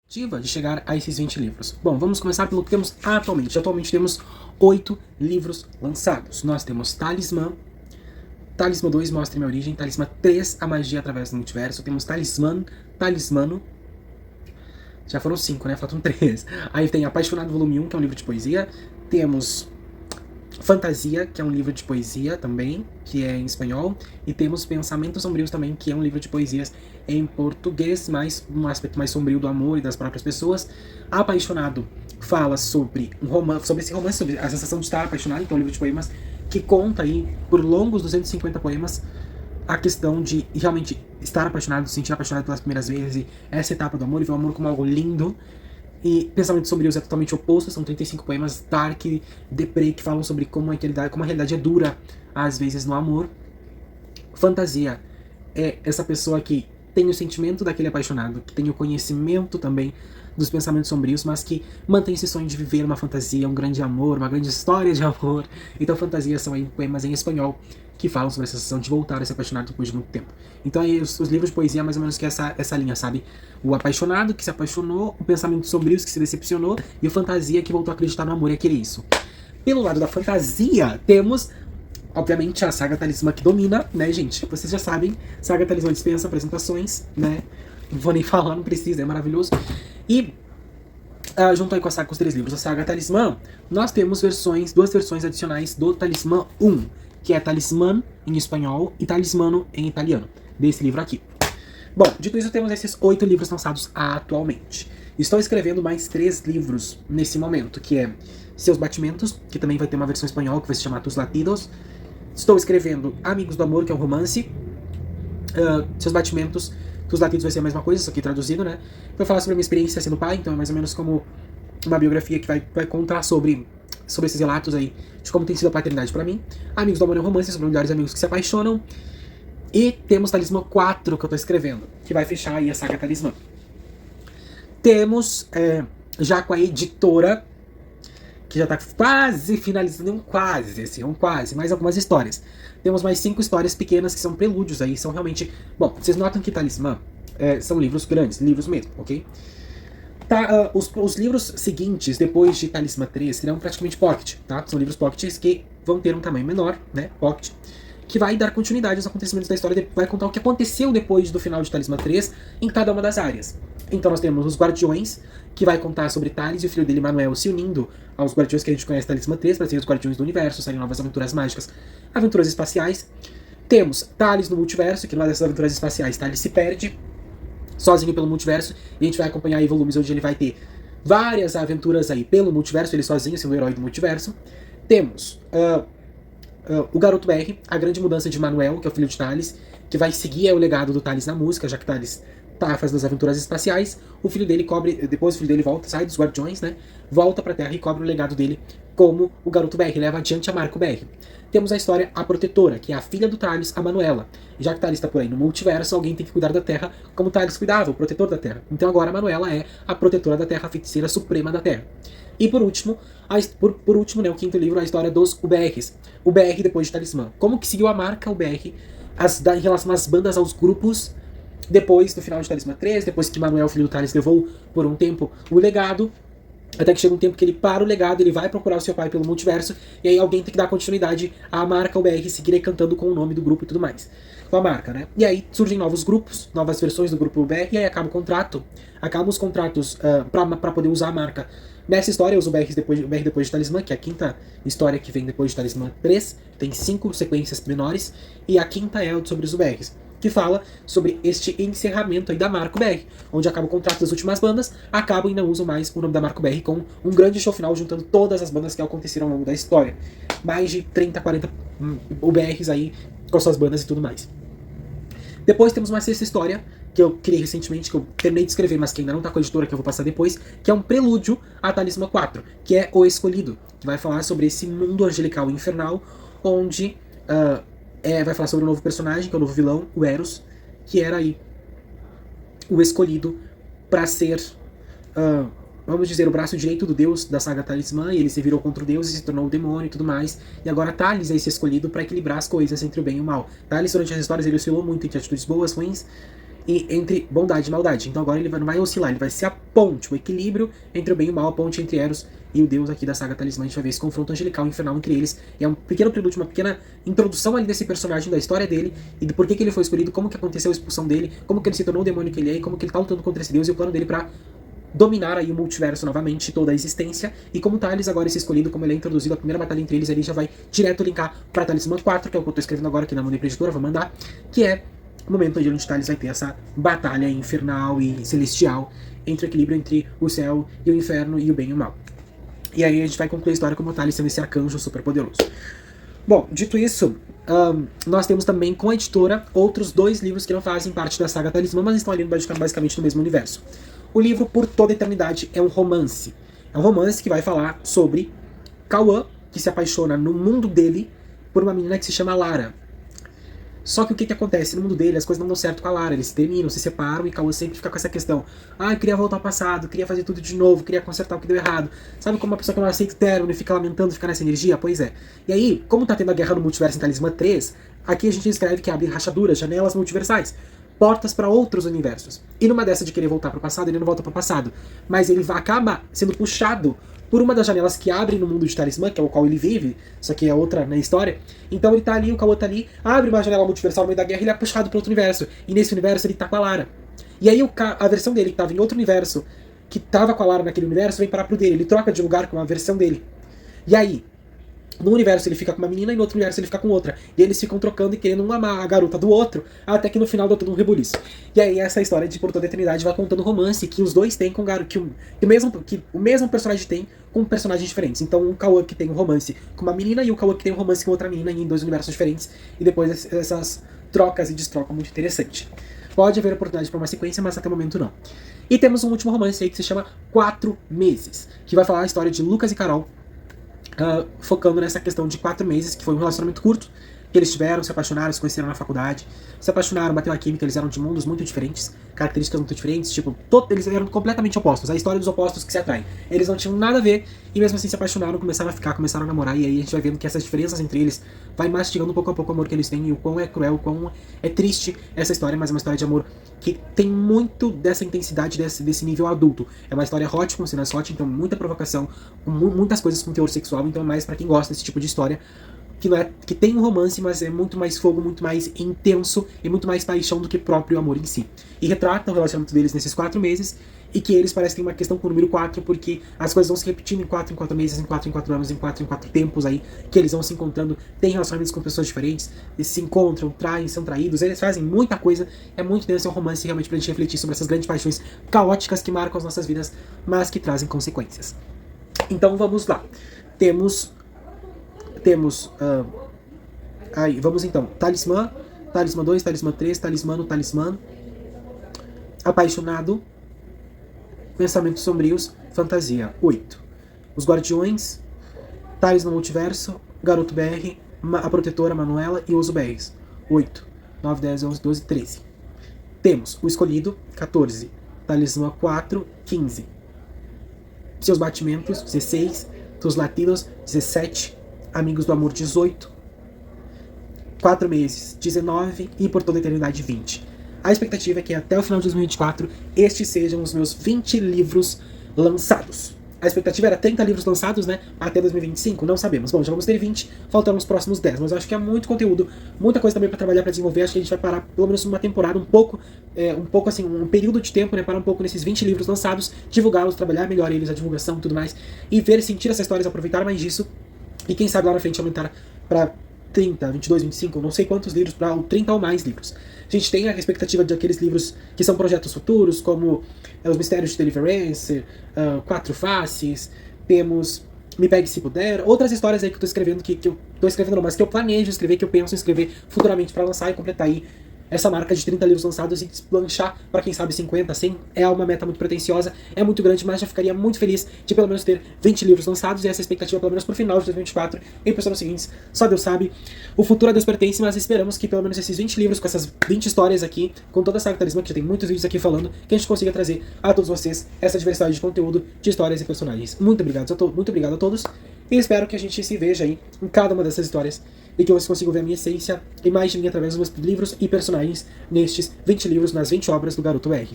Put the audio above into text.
De chegar a esses 20 livros. Bom, vamos começar pelo que temos atualmente. Atualmente temos 8 livros lançados. Nós temos Talismã, Talismã 2, Mostre Minha Origem, Talismã 3, A Magia Através do Multiverso, temos Talismã, Talismano, já foram 5, né? Faltam 3. Aí tem Apaixonado Volume 1, que é um livro de poesia, temos Fantasia, que é um livro de poesia também, que é em espanhol, e temos Pensamentos Sombrios também, que é um livro de poesias em português, mas um aspecto mais sombrio do amor e das próprias pessoas. Apaixonado fala sobre um romance, sobre esse romance, sobre a sensação de estar apaixonado, então é um livro de poemas que conta aí, por longos 250 poemas, a questão de realmente estar apaixonado, se sentir apaixonado pelas primeiras vezes, e essa etapa do amor, e ver o amor como algo lindo. E Pensamentos Sombrios é totalmente oposto, são 35 poemas dark, deprê, que falam sobre como a realidade é dura, às vezes, no amor. Fantasia é essa pessoa que tem o sentimento daquele apaixonado, que tem o conhecimento também dos pensamentos sombrios, mas que mantém esse sonho de viver uma fantasia, um grande amor, uma grande história de amor. Então, fantasia são aí poemas em espanhol que falam sobre a sensação de voltar a se apaixonar depois de muito tempo. Então, aí, os livros de poesia, mais ou menos que essa linha, sabe? O apaixonado que se apaixonou, o pensamento sombrios que se decepcionou, e o fantasia que voltou a acreditar no amor e querer isso. Pelo lado da fantasia, temos, obviamente, a saga Talismã que domina, né, gente? Vocês já sabem, saga Talismã dispensa apresentações, né? Não vou nem falar, não precisa, é maravilhoso. E junto aí com os 3 livros da saga Talismã, nós temos duas versões adicionais do Talismã 1, que é Talismã em espanhol e Talismano em italiano, desse livro aqui. Bom, dito isso, temos esses 8 livros lançados atualmente. Estou escrevendo mais 3 livros nesse momento, que é Seus Batimentos, que também vai ter uma versão espanhola que vai se chamar Tus Latidos. Estou escrevendo Amigos do Amor, que é um romance. Seus Batimentos, Tus Latidos vai ser a mesma coisa, isso aqui traduzido, né? Vai falar sobre a minha experiência sendo pai, então é mais ou menos como uma biografia que vai contar sobre esses relatos aí, de como tem sido a paternidade pra mim. Amigos do Amor é um romance sobre melhores amigos que se apaixonam. E temos Talismã 4, que eu tô escrevendo, que vai fechar aí a saga Talismã. Temos, já com a editora, que já tá quase finalizando, um quase, mais algumas histórias. Temos mais 5 histórias pequenas que são prelúdios aí, são realmente... Bom, vocês notam que Talismã são livros grandes, livros mesmo, ok? Os livros seguintes, depois de Talismã 3, serão praticamente pocket, tá? São livros pockets que vão ter um tamanho menor, né? Pocket. Que vai dar continuidade aos acontecimentos da história, vai contar o que aconteceu depois do final de Talismã 3 em cada uma das áreas. Então nós temos os Guardiões, que vai contar sobre Thales e o filho dele, Manuel, se unindo aos Guardiões que a gente conhece Talismã 3, para serem os Guardiões do Universo, saírem novas aventuras mágicas, aventuras espaciais. Temos Thales no multiverso, que numa dessas aventuras espaciais Thales se perde sozinho pelo multiverso, e a gente vai acompanhar aí volumes onde ele vai ter várias aventuras aí pelo multiverso, ele sozinho sendo o herói do multiverso. Temos o Garoto BR, a grande mudança de Manuel, que é o filho de Thales, que vai seguir o legado do Thales na música, já que Thales tá fazendo as aventuras espaciais. O filho dele depois o filho dele volta, sai dos Guardiões, né? Volta pra Terra e cobre o legado dele como o Garoto BR, leva adiante a marca BR. Temos a história A Protetora, que é a filha do Thales, a Manuela. E já que Thales tá por aí no multiverso, alguém tem que cuidar da Terra como Thales cuidava, o protetor da Terra. Então agora a Manuela é a protetora da Terra, a feiticeira suprema da Terra. E por último, por último, né, o 5º livro, a história dos UBRs. O BR depois de Talismã. Como que seguiu a marca UBR em relação às bandas, aos grupos, depois do final de Talismã 3, depois que Manuel, filho do Thales, levou por um tempo o legado, até que chega um tempo que ele para o legado, ele vai procurar o seu pai pelo multiverso, e aí alguém tem que dar continuidade à marca UBR, seguir aí cantando com o nome do grupo e tudo mais. Com a marca, né? E aí surgem novos grupos, novas versões do grupo UBR, e aí acabam os contratos pra poder usar a marca. Nessa história, os UBRs depois de Talismã, que é a 5ª história que vem depois de Talismã 3, tem 5 sequências menores, e a 5ª é sobre os UBRs, que fala sobre este encerramento aí da Marco BR, onde acaba o contrato das últimas bandas, acabam e não usam mais o nome da Marco BR, com um grande show final juntando todas as bandas que aconteceram ao longo da história. Mais de 30, 40 UBRs aí com suas bandas e tudo mais. Depois temos uma 6ª história, que eu criei recentemente, que eu terminei de escrever, mas que ainda não tá com a editora, que eu vou passar depois, que é um prelúdio a Talismã 4, que é O Escolhido, que vai falar sobre esse mundo angelical e infernal, onde vai falar sobre um novo personagem, que é o novo vilão, o Eros, que era aí o escolhido para ser, vamos dizer, o braço direito do deus da saga Talismã, e ele se virou contra o deus e se tornou o demônio e tudo mais, e agora Thales é esse escolhido para equilibrar as coisas entre o bem e o mal. Thales, durante as histórias, ele oscilou muito entre atitudes boas, ruins, e entre bondade e maldade. Então agora ele não vai oscilar, ele vai ser a ponte, o equilíbrio entre o bem e o mal, a ponte entre Eros e o deus aqui da saga Talismã. A gente vai ver esse confronto angelical infernal entre eles. E é um pequeno prelúdio, uma pequena introdução ali desse personagem, da história dele, e do porquê que ele foi escolhido, como que aconteceu a expulsão dele, como que ele se tornou o demônio que ele é, e como que ele tá lutando contra esse deus, e o plano dele pra dominar aí o multiverso novamente, toda a existência, e como Thales agora esse escolhido, como ele é introduzido, a primeira batalha entre eles, ele já vai direto linkar pra Talismã 4, que é o que eu tô escrevendo agora aqui na Money Editora, vou mandar, que é o momento onde Thales vai ter essa batalha infernal e celestial entre o equilíbrio entre o céu e o inferno e o bem e o mal. E aí a gente vai concluir a história como Thales sendo esse arcanjo super poderoso. Bom, dito isso, nós temos também com a editora outros 2 livros que não fazem parte da saga Talismã, mas estão ali basicamente no mesmo universo. O livro Por Toda a Eternidade é um romance. É um romance que vai falar sobre Cauã, que se apaixona no mundo dele por uma menina que se chama Lara. Só que o que acontece? No mundo dele, as coisas não dão certo com a Lara, eles se terminam, se separam, e Cauã sempre fica com essa questão. Eu queria voltar ao passado, queria fazer tudo de novo, queria consertar o que deu errado. Sabe como uma pessoa que não aceita o término e fica lamentando, fica nessa energia? Pois é. E aí, como tá tendo a guerra no multiverso em Talismã 3, aqui a gente escreve que abre rachaduras, janelas multiversais, portas para outros universos. E numa dessa de querer voltar pro passado, ele não volta pro passado, mas ele acaba sendo puxado por uma das janelas que abrem no mundo de Talismã, que é o qual ele vive, isso aqui é outra na história. Então ele tá ali, o Cauã tá ali, abre uma janela multiversal no meio da guerra e ele é puxado para outro universo. E nesse universo ele tá com a Lara. E aí a versão dele que tava em outro universo, que tava com a Lara naquele universo, vem parar pro dele. Ele troca de lugar com a versão dele. E aí, num universo ele fica com uma menina e no outro universo ele fica com outra. E eles ficam trocando e querendo um amar a garota do outro, até que no final dá tudo um rebuliço. E aí essa história de Por Toda a Eternidade vai contando romance que os dois têm com que o mesmo personagem tem com personagens diferentes. Então o Cauã que tem um romance com uma menina e o Cauã que tem um romance com outra menina em 2 universos diferentes. E depois essas trocas e destrocam muito interessante. Pode haver oportunidade para uma sequência, mas até o momento não. E temos um último romance aí que se chama 4 Meses, que vai falar a história de Lucas e Carol, focando nessa questão de 4 meses, que foi um relacionamento curto, que eles tiveram, se apaixonaram, se conheceram na faculdade, se apaixonaram, bateu a química, eles eram de mundos muito diferentes, características muito diferentes, tipo, eles eram completamente opostos, a história dos opostos que se atraem. Eles não tinham nada a ver, e mesmo assim se apaixonaram, começaram a ficar, começaram a namorar, e aí a gente vai vendo que essas diferenças entre eles vai mastigando pouco a pouco o amor que eles têm, e o quão é cruel, o quão é triste essa história, mas é uma história de amor que tem muito dessa intensidade, desse nível adulto. É uma história hot, com cenas hot, então muita provocação, muitas coisas com teor sexual, então é mais pra quem gosta desse tipo de história, que tem um romance, mas é muito mais fogo, muito mais intenso e muito mais paixão do que próprio amor em si. E retrata o relacionamento deles nesses 4 meses, e que eles parecem ter uma questão com o número 4, porque as coisas vão se repetindo em 4 meses, em 4 anos, em 4 tempos aí, que eles vão se encontrando, têm relacionamentos com pessoas diferentes, eles se encontram, traem, são traídos, eles fazem muita coisa, é muito denso, é um romance realmente pra gente refletir sobre essas grandes paixões caóticas que marcam as nossas vidas, mas que trazem consequências. Então vamos lá. Aí, vamos então. Talismã, Talismã 2, Talismã 3, Talismã, Apaixonado, Pensamentos Sombrios, Fantasia. 8. Os Guardiões, Thales no Multiverso, Garoto BR, a Protetora Manuela e Uso BRs. 8. 9, 10, 11, 12, 13. Temos o Escolhido, 14. Talismã 4, 15. Seus Batimentos, 16. Seus Latidos, 17. Amigos do Amor, 18. 4 meses, 19. E Por Toda a Eternidade, 20. A expectativa é que até o final de 2024 estes sejam os meus 20 livros lançados. A expectativa era 30 livros lançados, né? Até 2025? Não sabemos. Bom, já vamos ter 20, faltaram os próximos 10. Mas eu acho que é muito conteúdo, muita coisa também pra trabalhar, pra desenvolver. Acho que a gente vai parar pelo menos uma temporada, um pouco assim, um período de tempo, né? Parar um pouco nesses 20 livros lançados, divulgá-los, trabalhar melhor eles, a divulgação e tudo mais. E ver, sentir essas histórias, aproveitar mais disso. E quem sabe lá na frente aumentar pra 30, 22, 25, não sei quantos livros, para 30 ou mais livros. A gente tem a expectativa de aqueles livros que são projetos futuros, como Os Mistérios de Deliverance, 4 Faces, temos Me Pegue Se Puder, outras histórias aí que eu tô escrevendo, mas que eu planejo escrever, que eu penso em escrever futuramente para lançar e completar aí essa marca de 30 livros lançados e deslanchar para quem sabe 50, 100, é uma meta muito pretensiosa, é muito grande, mas já ficaria muito feliz de pelo menos ter 20 livros lançados e essa expectativa pelo menos pro final de 2024 e pensando nos seguintes, só Deus sabe, o futuro a Deus pertence, mas esperamos que pelo menos esses 20 livros, com essas 20 histórias aqui, com toda a saga Talismã, que já tem muitos vídeos aqui falando, que a gente consiga trazer a todos vocês essa diversidade de conteúdo, de histórias e personagens. Muito obrigado a todos e espero que a gente se veja aí em cada uma dessas histórias e que você consiga ver a minha essência e mais de mim através dos meus livros e personagens nestes 20 livros nas 20 obras do Garoto R.